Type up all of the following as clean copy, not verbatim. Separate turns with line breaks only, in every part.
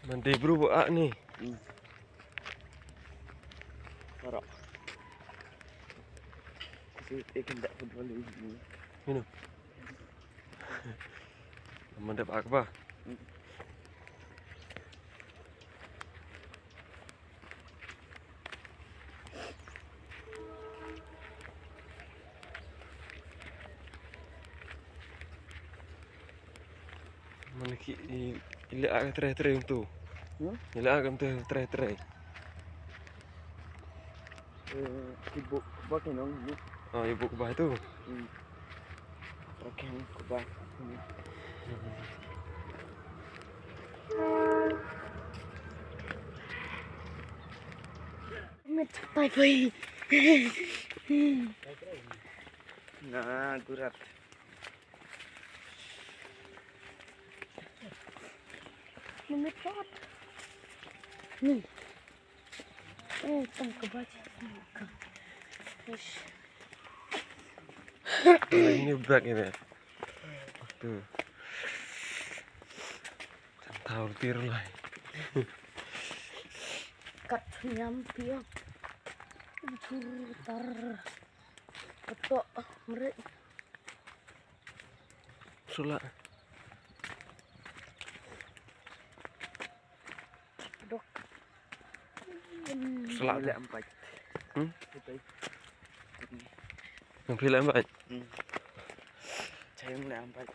Mandi bro buat ni.
Parok. Ikan tak pun boleh.
Minum. Mandi apa? Mana ki ilak akan terai-terai tu. Ilak akan terai-terai.
Ibu kubah khnang ni.
Oh, ibu kubah tu.
Pakai kubah ni.
Mencapai bayi.
Nah, gurat.
Memetot. Ni. Tangkap baca. Terus.
Ini berat ni. Tu. Tahu tir lah.
Kat nyampi. Curtar. Ketok merek.
Sulak.
Dok.
Sulak tu.
Empat. Betul.
Yang pilih empat.
Saya mulai empat.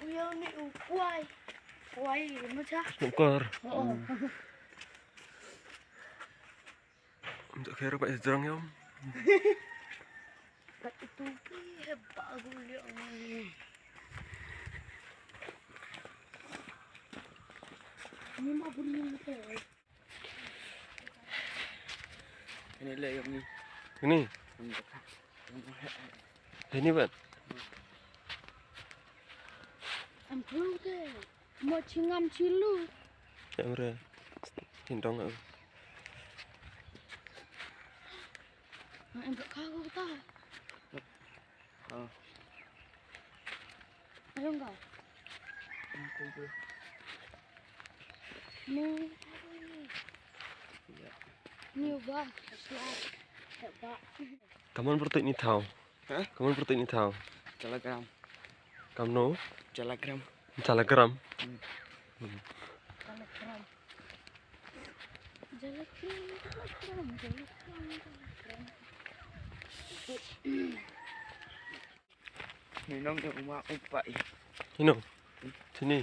Yang ni kuai. Kuai macam.
Nukar. Untuk kira pak sejarang ya om.
Kat itu hebat aku lihat ni. Ni mah bunyi tu.
Ini lah yang ni.
Ini. Ini pak.
Ampun ke. Mau cingam cilu.
Yang mana? Hindong aku.
Ambil kau tak?
Oh.
Ayo enggak? Ni. Ni ubah. Selap. Hebat.
Kamu perut ni tahu.
Hah?
Kamu perut ni tahu.
Telegram.
Kamu
Telegram.
Telegram.
Telegram. Telegram.
Minum di rumah umpai.
Ini. Sini.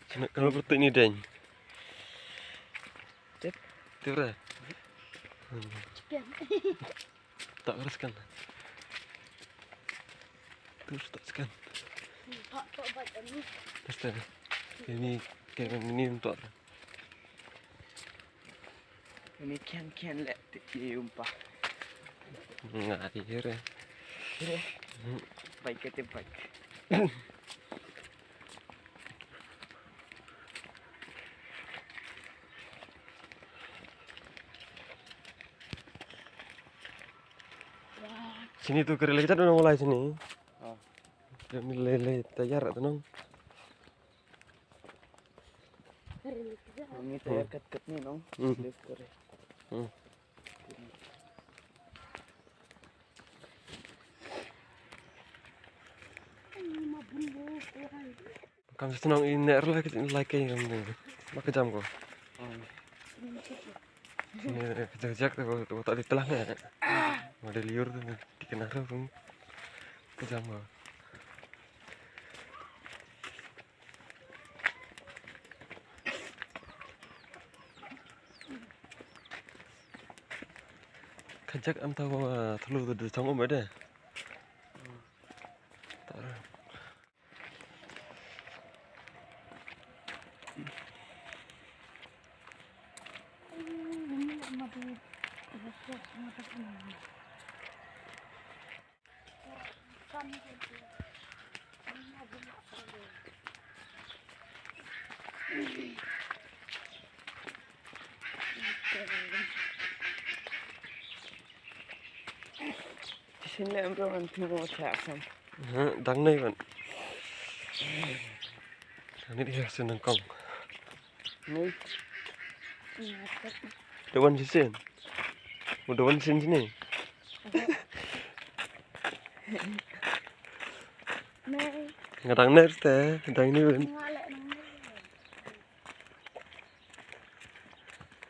Sini kamu perut ni deng.
Cep.
Tiada.
Cepian.
Tak teruskan. Terus teruskan.
Tak baca ni.
Teruskan. Ini kayak ini untuk apa?
Ini kian let di umpah.
Ngalir ya.
Baik ke baik.
Sini tu kerja kita dah mulai sini.
Oh.
Dia mulai tayar tu nong.
Ini tayar kat ni nong. Lift kore.
Kamu senang ini lah kita like yang ni. Makan jam ko. Ini kejak tu tak ditelah ni. Ada liur tu dikenal tu. Kejam ko. Kejak am tahu telur tu canggung ada. Tak.
Sini em bro nanti mau cek Assam.
Đắng đây bạn. Ini dia senang kong.
Nih,
Dewan sisin. Mau dewan sin sini.
Này,
Ngadang ner teh, dang ni ben.
ngalek nang ni.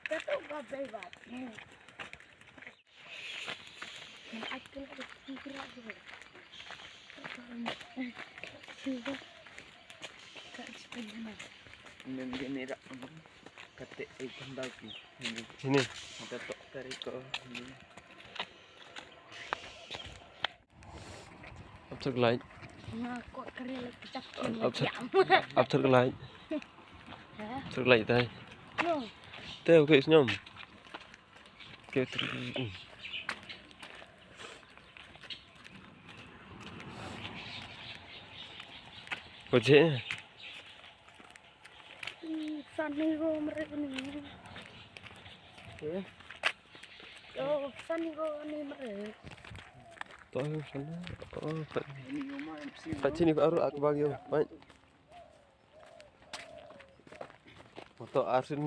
Ketuk gak bebas. Nih. Nah, aku kira juga. Juga. Tak sepenuhnya.
ini rak kate ikan daging. Ini
Sini.
ada tok kari ko. Ini
Absar lại.
Nah, kok kering kecap
Absar lại.
Hả?
Absar lại đây.
Loh,
Teh oke senyum. Oke ter. Ojek.
Sani go mereka ni.
ya.
Oh, sani go ni mereka.
Toh sana. Oh,
Ini rumah MC.
Pak sini aku bagi yo. Baik. Foto asin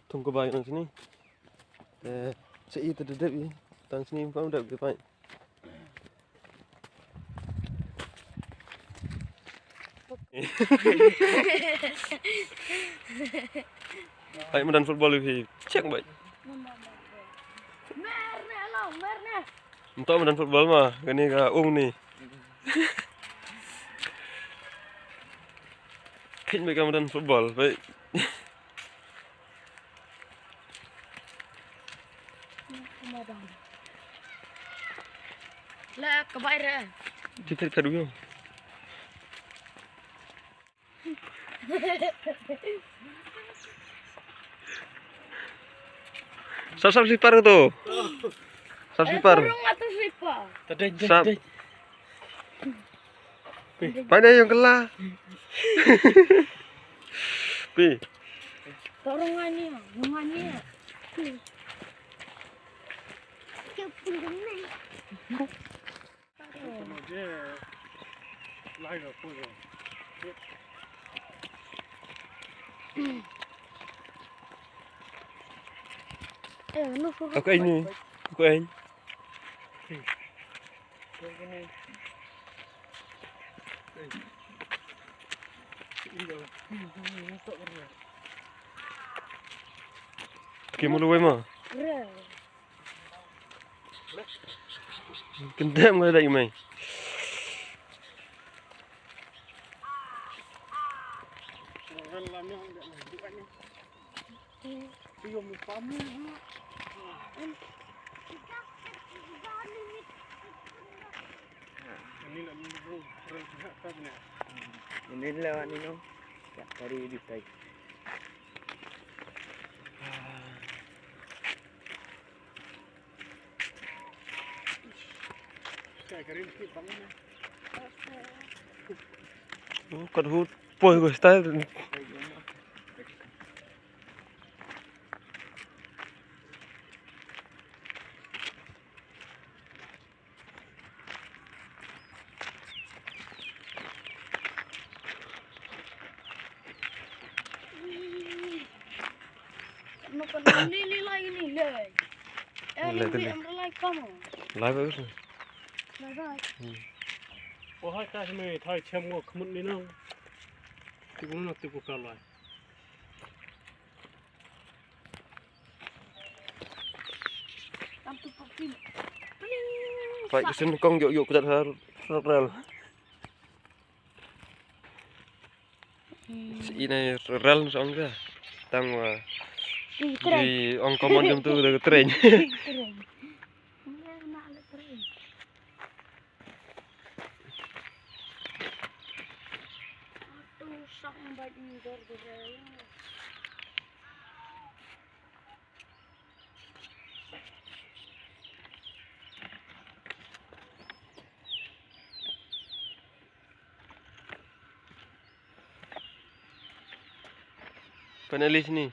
tunggu baik nang sini. Sei terdedep ya. Tang sini pun udah baik. Baik medan football lebih. Cek baik.
Merna lo, merna.
Untuk medan football mah, ini ke ni. Hit mereka medan football, baik.
Lah, kebayar.
Kita dulu. Sab slipper tu. Sab slipper.
Kurung atau slipper?
Sab. Pada yang kelah. Pi.
Torungannya, nungannya. Kepung ni. Nu suruh.
Aku ini. Aku ini. Kamu luwe mah.
Keren.
Kendam kau dah imai.
Ini lewat ni no. Ya, kari di peit.
Kau hut poi kau style.
Nak ni lagi ni lagi. Ni lagi kamu.
Live bagus.
Lagi.
Wah, tak semai thai cem gua kemun ni nang. Tipu nak tipu kalai.
Tantu pakai.
Baik kesin kong yuk kita har rel. Si ini rel song ke? Tang di ong komon jam tu dah tren.
Keren. Nak le keren. Aduh, sampai ni dor.
Panelis ni.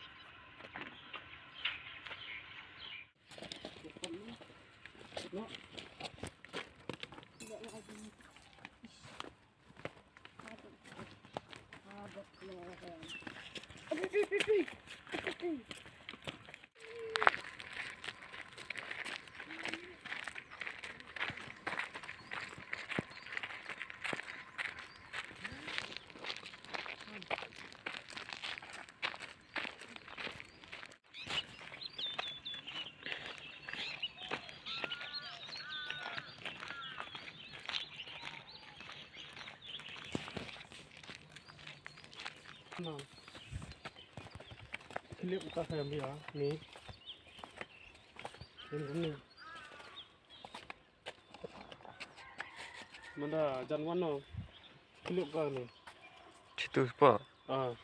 Nah, clip kita saya ambil ya, ni. Ini. Mana jangan no, clip kan ni.
Situ apa?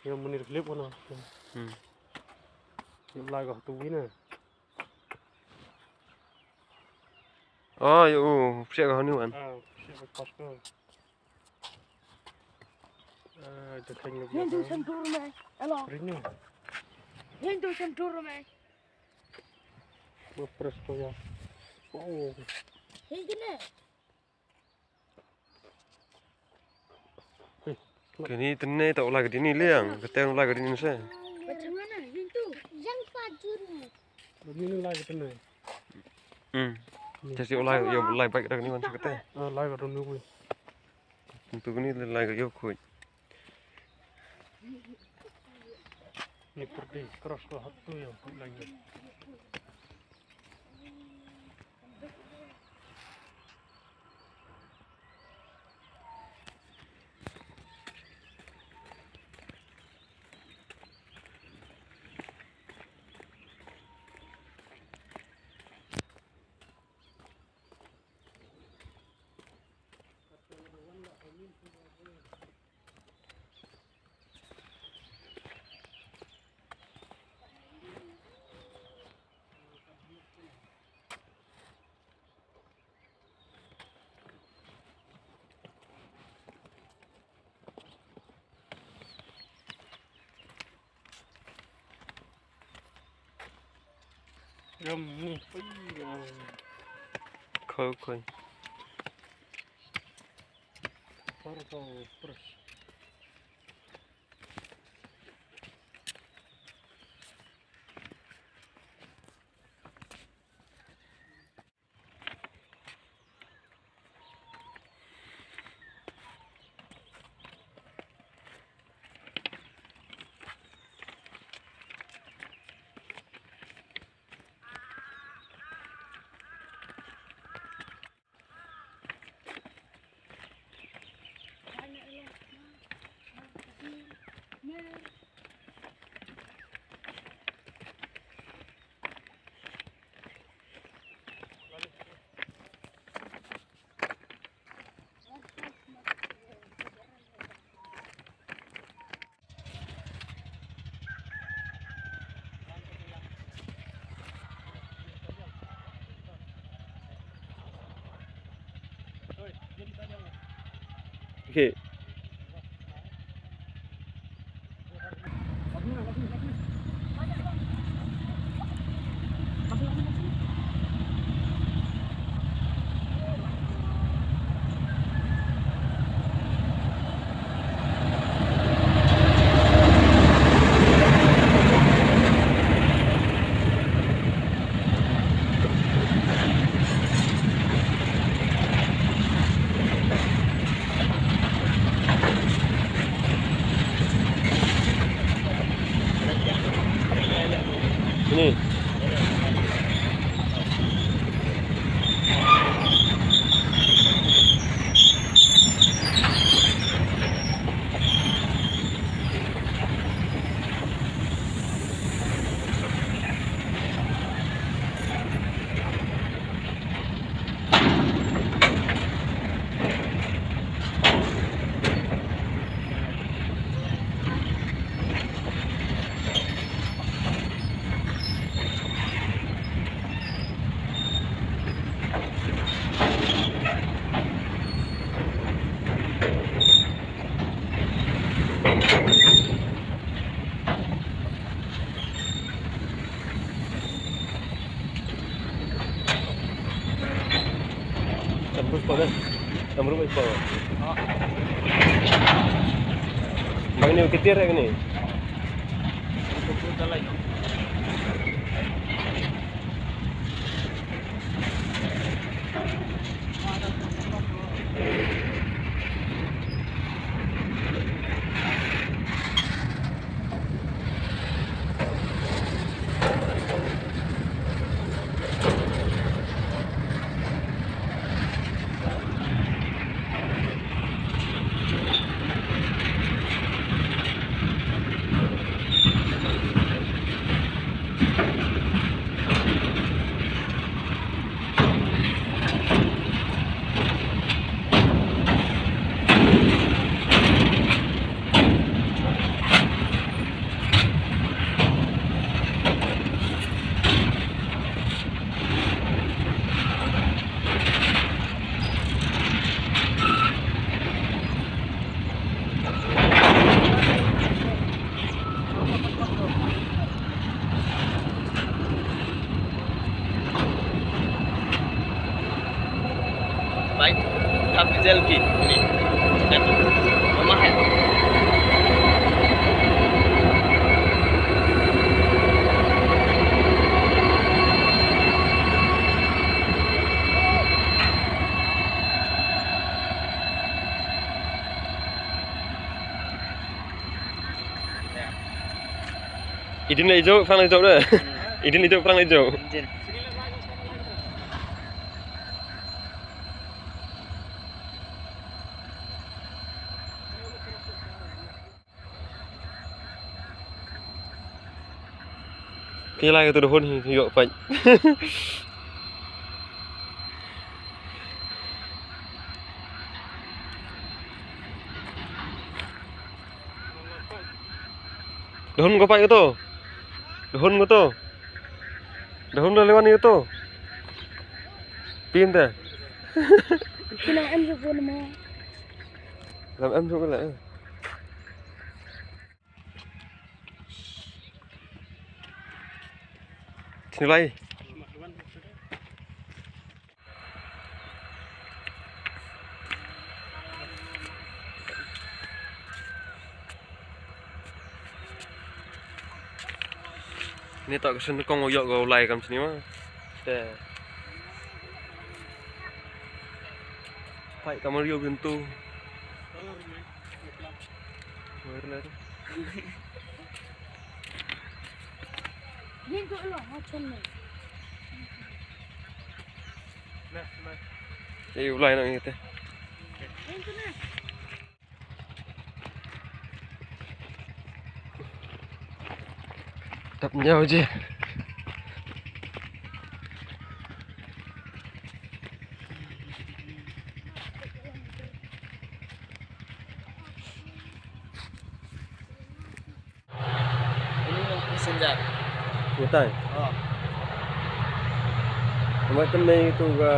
Yang menir clip mana? Yang lagu tu ini.
Oh, yo, siapa kau ni kan?
Siapa pas kau? Dekat ni.
Hindu sentur mai. Hello.
Rindu.
Hindu sentur mai.
Berpres kau ya. Oh.
Hindu ni.
Kini tenai tak ulah ke ni liang, ketemu ulah ke ni saya.
Macam mana Hindu? Yang pajur ni.
Ini lagi tu ni.
Jadi ulah yo ulah baik dah ni kan sekete.
Lagi ada ni pun.
Untuk ni ulah ke yo kuat.
Ni pergi cross ke hatu ya lagi. Ram ni,
Kau.
Parau terus.
Okay. Terus kau dah. Kamu rumah kau. Bang ni ketir ke ni?
Pupunta lagi. Baik, kami selfie ini. Dan rumah ya.
Idin hijau, perang hijau dah. Idin hijau, perang hijau. Kira cái tôi được hôn thì gọi phải. Dohon ko pa ito. Dohon mo to. Dohon na lewan ito. Pinta.
Khnang em rồi buồn mà.
Làm em xuống cái lại. Nilai. Ini tak kesan kau ngoyok kau lai kam sini mah. Teh. Pai kamar yo pintu. Boleh.
Nhìn tụi nó chân này.
Yêu lai nang itu.
Nhìn tụi này.
Đập nhau chứ.
Ini yang passenger.
Betul.
Oh.
Macam ni tu ke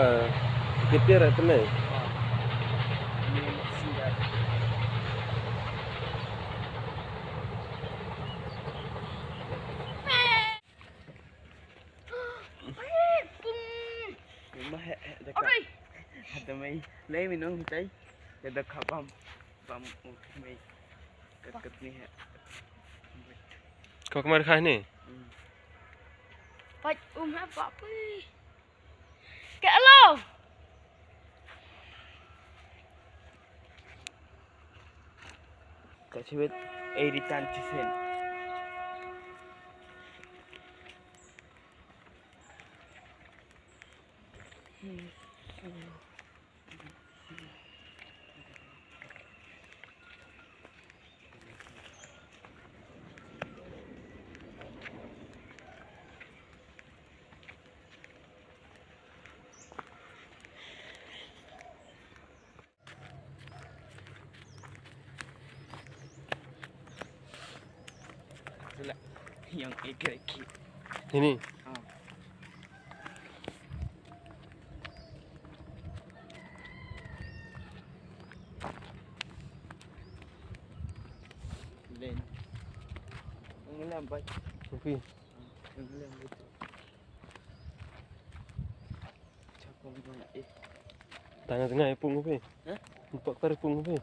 ketir atau ni?
Ini yang passenger. Rumah dekat. Ada mai lei minum cai. Ada khabam. Bam mai. Dekat ni.
Kau kemari kah ni?
Phải hả bọc đi. Kệ lâu.
Kat sini editan cisen. Yang ekor-ekor.
Ini.
Len. Ang lambat.
Okey.
Ang lambat. Cakap dengan
Tengah-tengah pung apa?
Hah?
Empat tarik pung apa?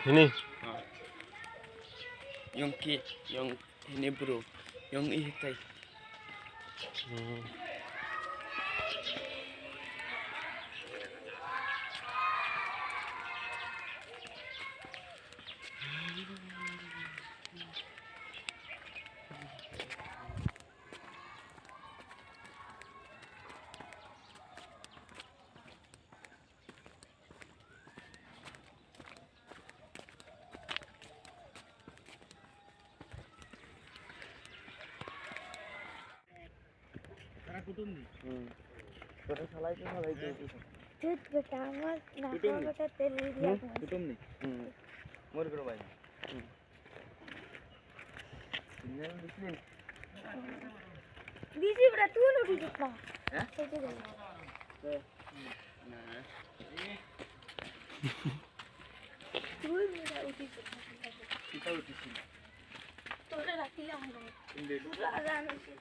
Ini.
Yung ini bro, yung ihitay. Terus salah itu.
Tut pertama nakal kita terlihat.
Kutum nih. Mau berapa banyak? Ini bisnis.
Bisi berarti lo di situ.
Hah?
Itu deh.
Nah.
Tuh udah udah.
Kita udah sini.
Tuh udah lagi yang mana?
Ini.
Udah ada nasi.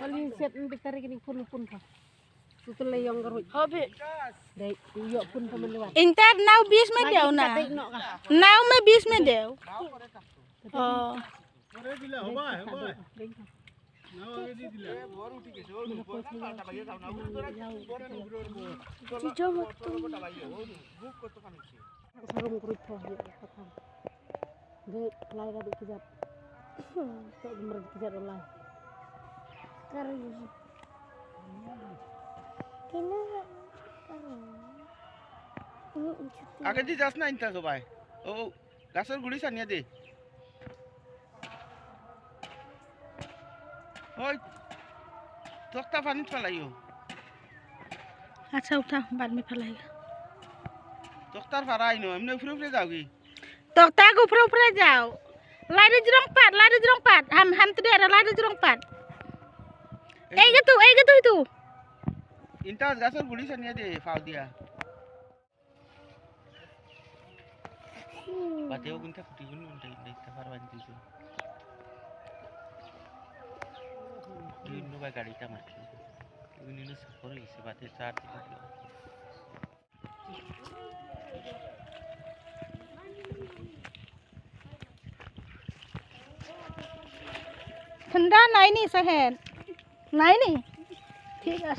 Paling siap untuk tarik ini pun pa. Setelah yang garut.
Hobi.
Dai, uyok pun pa melewat.
Inter now bis me deu na. Now me bis me deu. Oh.
Sarung garut pa. Dai, lai ra dikejap. Tak bener dikejap online.
Karena kenapa?
Agar di jas na inta so bay. Oh, gasar guli sania deh. Oi, tokta panit palayo.
अच्छा उठा बाद में फैलाएगा
Toktar farai no, हमने ऊपर जाओगी.
तोता को ऊपर जाओ लाइट जरंग पात हम तुदे लाइट जरंग पात एगे तू itu
Inta gasar guli sania deh, fau dia. Bateo gunta kuti gun undai tafar wanti tu. Ini nubai gari tamat. Ini nu sepuluh isi bate char tiga.
ठंडा नहीं नी सहन नहीं नी ठीक है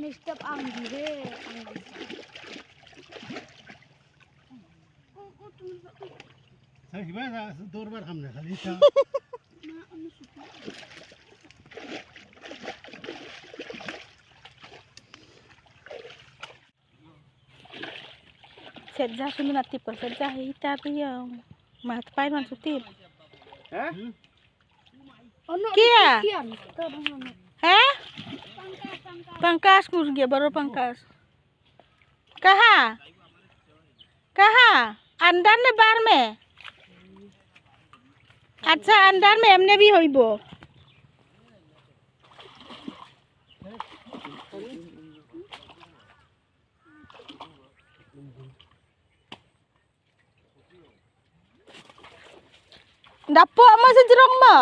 Mr. Anggi
Saya gimana? 2 बार हमने खाली था
saja sudah nanti per saja hitar dia. Mah tepai man sutip.
Hah?
Kia.
Kian, terus
Hah? Pangkas kus dia baru pangkas. Kaha? Kaha? Andar ne bar में अच्छा अंदर में हमने भी होइबो Dapo masih jerong ma.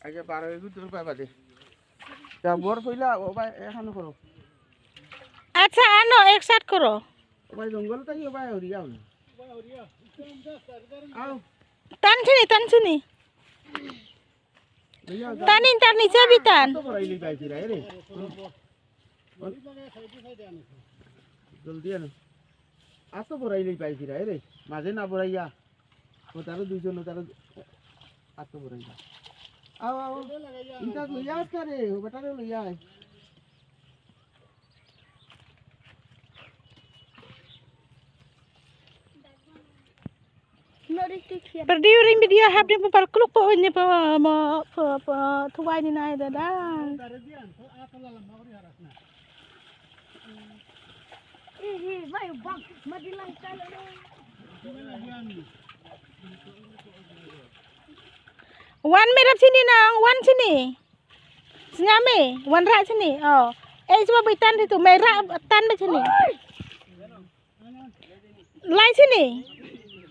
Aja parah itu terus apa deh? Jamur pula, apa yang karo?
अच्छा आनो एक साथ करो
Apa jongol tadi apa uriam? Au,
tan sini tan intar नीचे भी tan
तो बराई ले जाई फिर रे। जल्दी आना। आज तो बराई ले जाई फिर रे। माझे ना बराईया। वो तारो दूसरे नो तारो आज तो बराईया। आओ इनका तो याद करे वो बता दो लिया है
berdiri dia habis berkeluk po ini po tuai ni naik dah
vai bang, madilang kala.
Wan merah sini nang, wan sini. Senyame, wan rak sini. Oh, coba bitan itu merah tan di sini. Lai sini.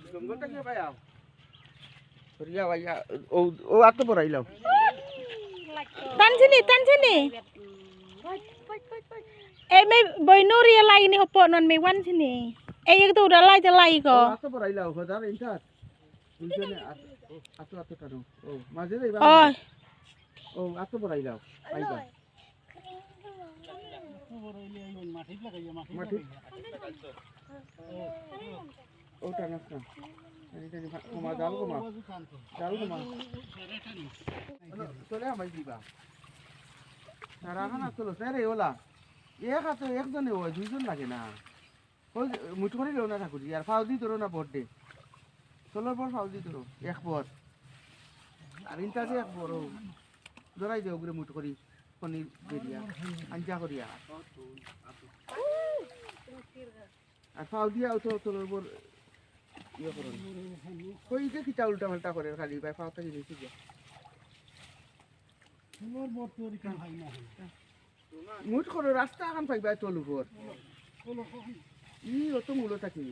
जंगल तक क्या पाया बढ़िया भैया ओ आ तो बराई लो
Tan sini. Me boy nuri lai ni hopon non me wan sini. Itu udah lai jelai ko.
आ तो बराई लो खदा इंटा दूसरे ने आ तो करो ओ माजे दे बा
Oh,
ओ आ तो बराई लो आई बा माटी ओ टानस ना ini tadi kuma dalu kuma चले हम आई बा सारा ना चलो सरे ओला एक आ तो एक जने हो दुई जन लागे ना ओ मुठकरी लो ना ठाकुर यार फाउदी तोरो ना बर्थडे चलो पर फाउदी तोरो एक बर আর ইনটা যে এক বড় ধরাই দে ওগরে মুঠকরি পনির বেরিয়া আঞ্জা করিয়া আর ফাউদিয়া তো তোর বর ইয়ে করো কই যে কি উল্টা পাল্টা করে খালি ভাই ফাউটা কি দিছি যা মোর বর তোর কাম হয় না মুঠ করে রাস্তা কাম পাইবা তোর উপর ই অত মূল থাকি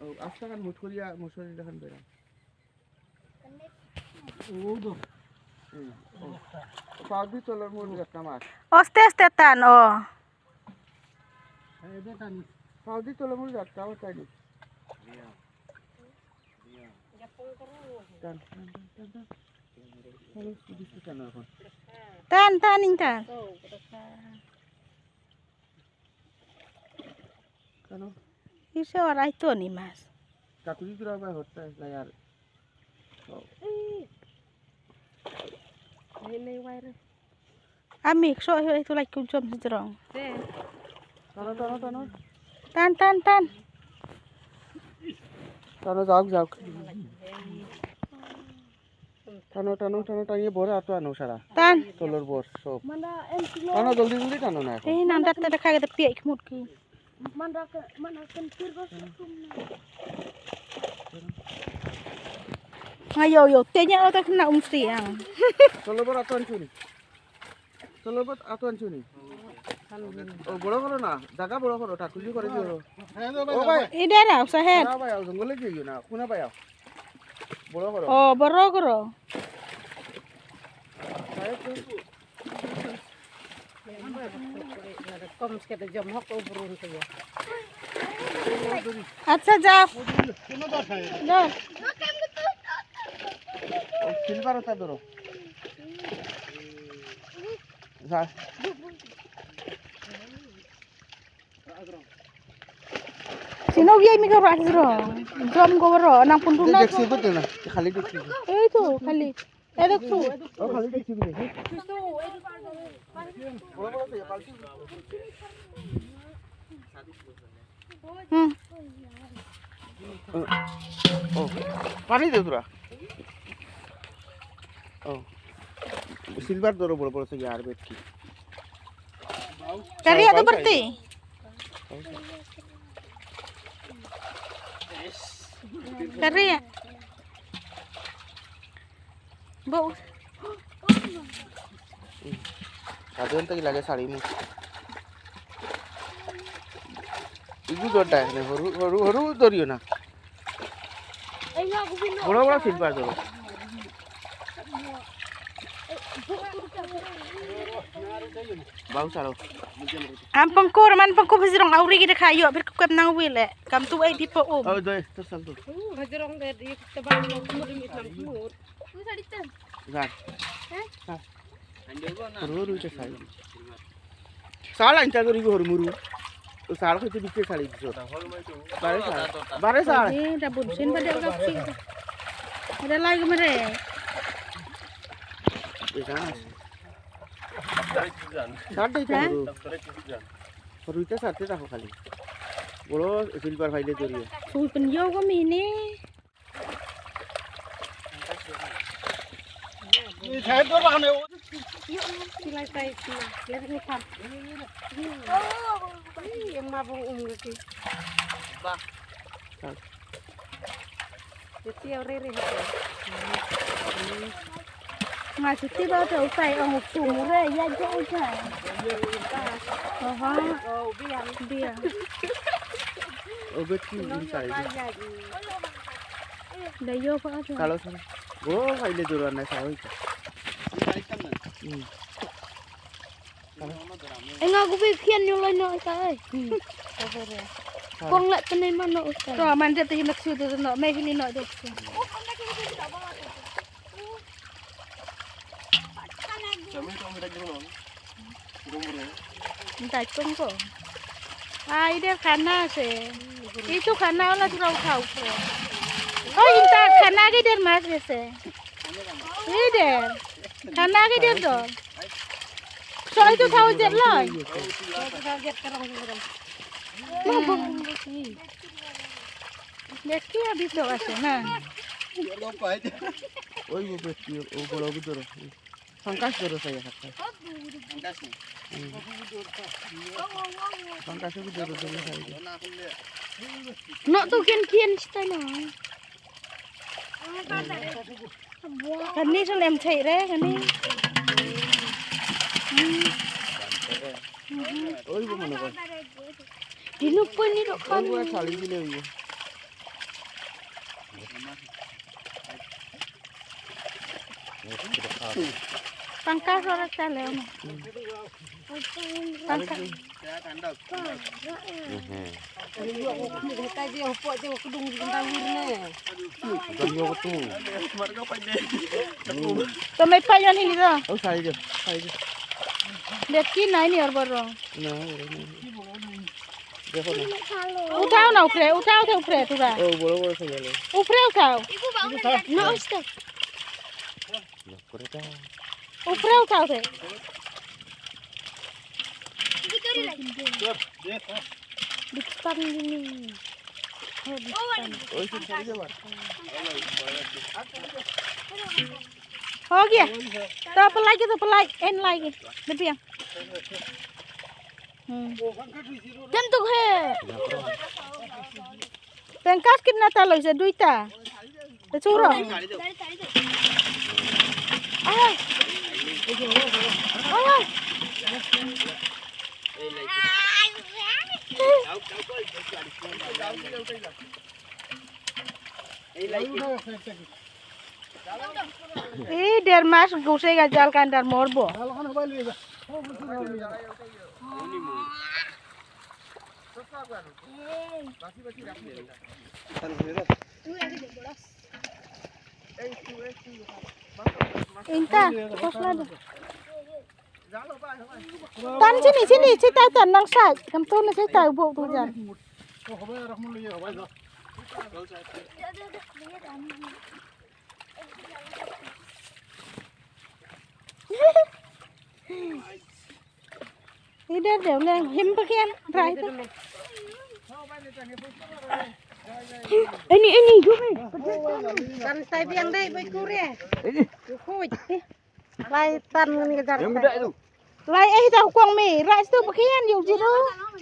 ও রাস্তা কাম মুঠ করিয়া মশরি দেখান বেরা ও দো ফাউদি তোর মোর একটা মাছ
oste tan oh.
এই বেটা নি ফাউদি তোর মোর একটা ওটাই নি
Tan intar.
Kano?
Iso orang itu nih mas.
Kakuri berapa hotel layar?
Amik so itu lagi kunjung sejerong.
Tano.
Tan.
Tano jauh. Tano tanya bor atau anu sara?
Tan.
Telur bor sop.
Mana entlo,
Tano joldi tano na.
Nanti ada kaget tepi ikmut ki.
mana kan kirgo sukum.
Ayo, tanya orang kena siang.
Telur bor atau ancuni? Telur bor atau ancuni? Oh, boro karo na. Jaga boro karo. Takuri karo jero. Oh, bhai.
Ini ada usaha.
Na bhai, jangole jiyo na. Kuna bhai. Boro karo.
Oh, boro. अच्छा जाओ जाओ
Silver होता दरो जा
sino biaya mi karo asro jom ko baro nang puntuna
देखसी betul ना खाली देखसी
itu kali edek tu
oh खाली देखसी বড় সাইজ পাল্টি পানি দে তোরা ও সিলভার ধরো বড় বড় সাইজ আর bhetki
Kariya tu berarti. Kariya. Bau.
সাধারণ থেকে লাগে শাড়ি মু ইগু দরটা না হরু হরু হরু ধরিও না বড় বড় সিলভার ধরো বাউ সারো
Ampang ko man pang ko hasirong auri kita kayo bir ko kap nang wile. Kam tu ai tipo om.
ও দই তো সাল তো
Hajarong deh di tebal mau kumur ini tam kumur.
গান হরু হরু তে শাড়ি শাল আনতা করি হরু মুরু ও শাল কইতে দিতে শাড়ি দিছো বারে শাল
Eh, dah bunsin pada kaki. Ada lagi mere.
শাড়টাই তো হরু হরুতে সাথে রাখো খালি বড় সিলভার ফাইলে ধরিও
Sui penyo ko mini.
Silai tai sila. Lihat ini kan. Yang mabung gitu.
বাহ
Jadi rere.
Ngasih tiba tu usai orang sumure ya jauh jauh. Oh,
Oh, biar
dia.
ও বেটকি sari
Dah yo pa tu.
কালো শাড়ি বড় ফাইলে ধরো না sari
Enggak aku bikin yang lain nak usai. Kong lek tenin mana usai. Tu aman dia tu himak siu tu nak mai hini nak tu. Entah kong ko. Ai dia khana se. Itu khana lah tu tahu ko. Oh inta khana ke dia mas se. Ini dia. Khana ke dia tu. So itu tahu je lah. Lihat kia habis tu asal na.
ওই বেটকি ও বড় ধরো সংকাশ ধরো সাইয়া খাতা সংকাশ ধরো ধরো সাইয়া
Nak tu kian style na. Kan ni selem cai re kan ni.
ওই মনে কর
Dinu pun ni dok kan.
ওই শাড়ি দিলে ওই
Pangkas orang tele na. Pangkas.
Kita je hopok je kudung tentang wirne.
গলিও কত
To may payon ini tu.
O শাড়ি they শাড়ি they
Lihat ki na ini arboro.
না দেখো না
Utau na utau tu ra.
ও বড় বড় সাইয়া লে
Upre utau. No este. Upre utau te. Dipan ini.
ওই শাড়ি দে বার
Ho gya. To apa lagi en lagi. Lebih yang. Tentu he. Pengkas kena taloi se duita. Securo. Ay. Ay. Der mas guse gajal kandar morbo. Inta, koslada. Tan sini, tahu tan nang sai. Kam tu na sai tahu bau tu jan. der đều ngang him bagian rai tu. Ini gumi. Kan saya biang deh boy kuria. Kuy. Lai tan ni kejar. Yang muda itu. Lai tahu kuang mi, rai tu bagian yo jiru.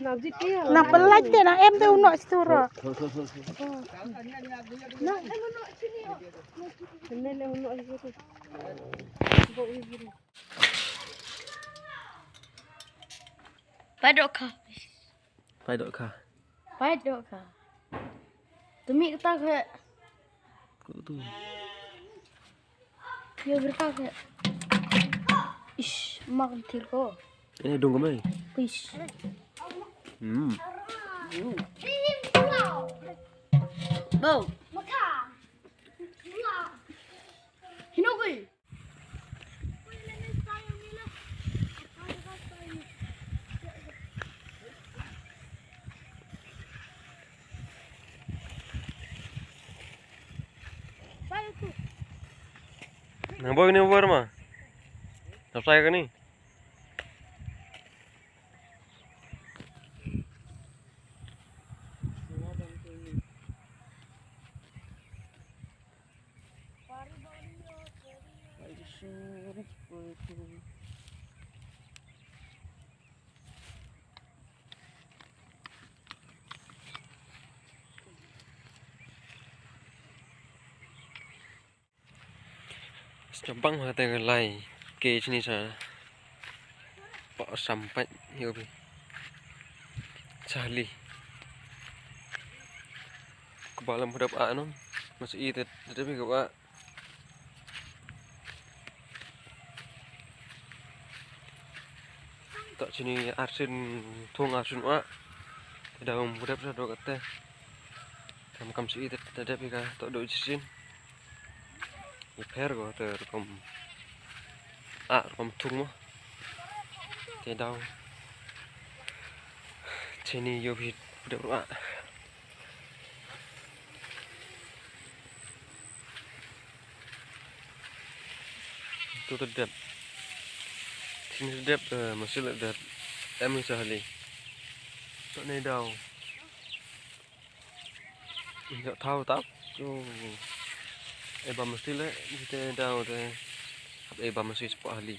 Nak jikia. Nak pelaj deh nak em tu nak stura. Nak em nak sini. Ini le nak situ. Padok ka. Padok ka. Tumi kata ke.
Kau tu.
Ya berkata. Ish, makan tirko.
Ini dong kemai.
Ish. Bau. Makan. Hinugul.
Nang boy ni over mah. Sampai ke ni? Cabang hati gelai ke sini sana. Pak sampai yobi. Cali. Kebalam hudap anom masih itu tapi kau tak sini arsin thong arsin dalam hudap saya dok kata. Kam sih itu tapi kah tak dok jisin. Repair ko ter kom thung mo te daw chini yo bhi de ro tu dep chini dep masil dep em sahli to ne daw enggak tahu tak bam mesti le kita dah bam mesti sepuluh ahli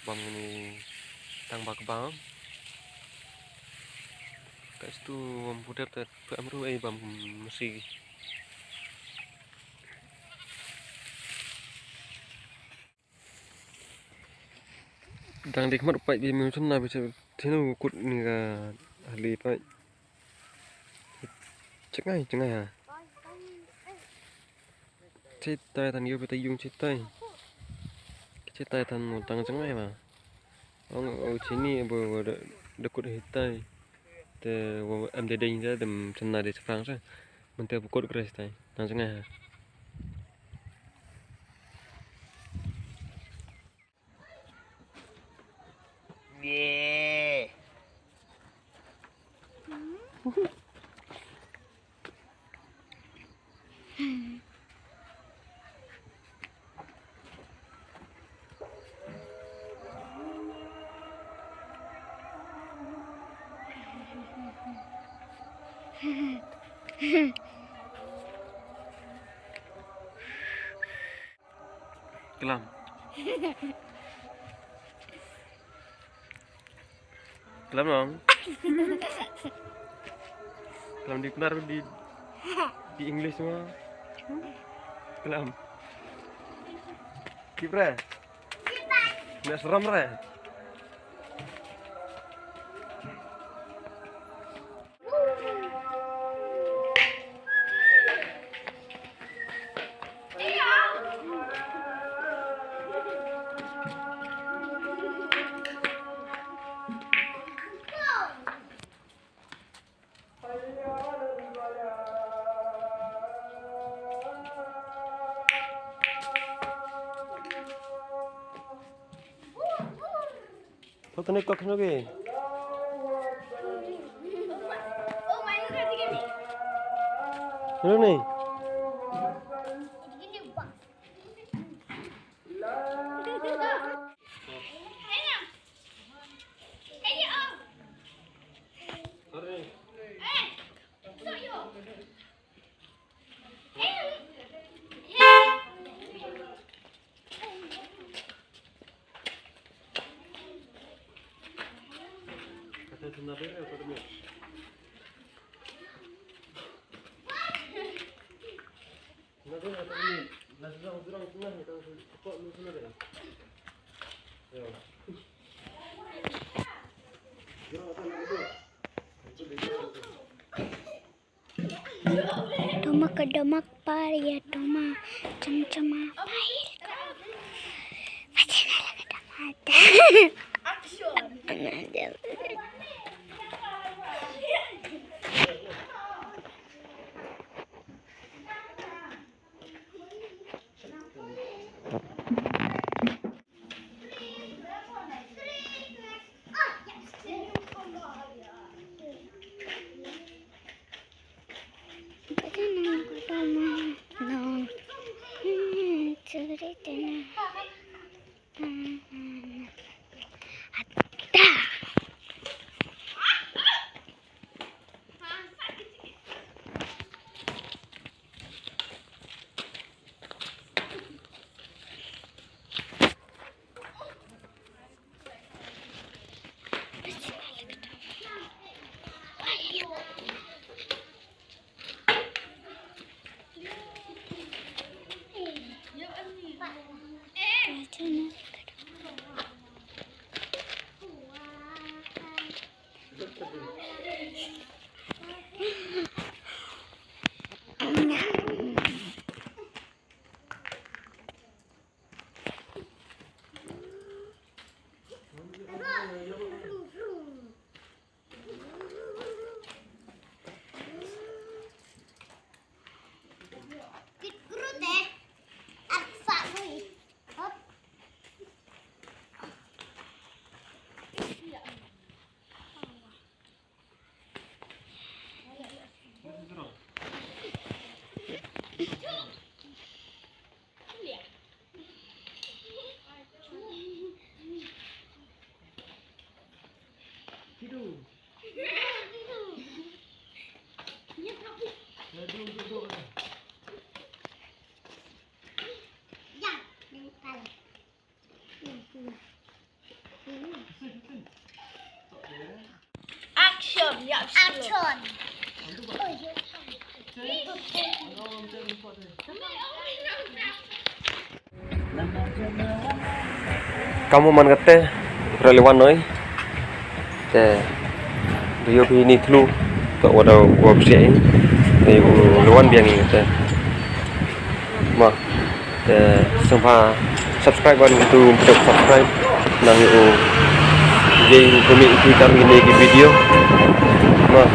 bam ni tang bak bam kat situ budak ter amru bam mesti tang dikmat pai bi mu chun na bi thinu kut ni ga ahli pai cengai ha chết tay thằng yêu bị tay dùng chết tay thằng một tăng trắng này mà ông ở trên này vừa được cột hết tay thì em để đánh ra đầm chân này để phang ra mình theo cột cái tay tăng trắng này yeah. Kelam. Kelam dong. Kelam di benar di English semua. Kelam. Kipre. Nggak seram re. Kau tadi kau kena ke? Mana ni?
Domak pari ya doma cem-cema pahit. Action.
Kamu man kate relevan noi te bio ni thlu to wada website ni lewan biang ni te ma te sampa subscribe ban itu untuk subscribe nang eu je kami kita ini di video ma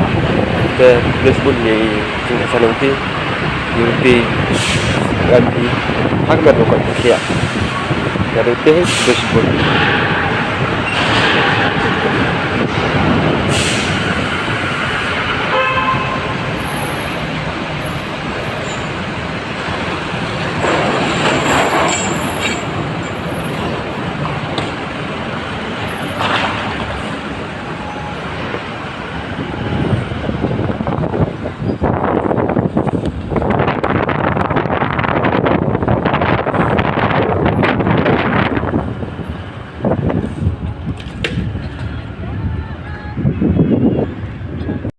te Facebook ni sanungti yuti ganti hak ber ko kia dari teh Facebook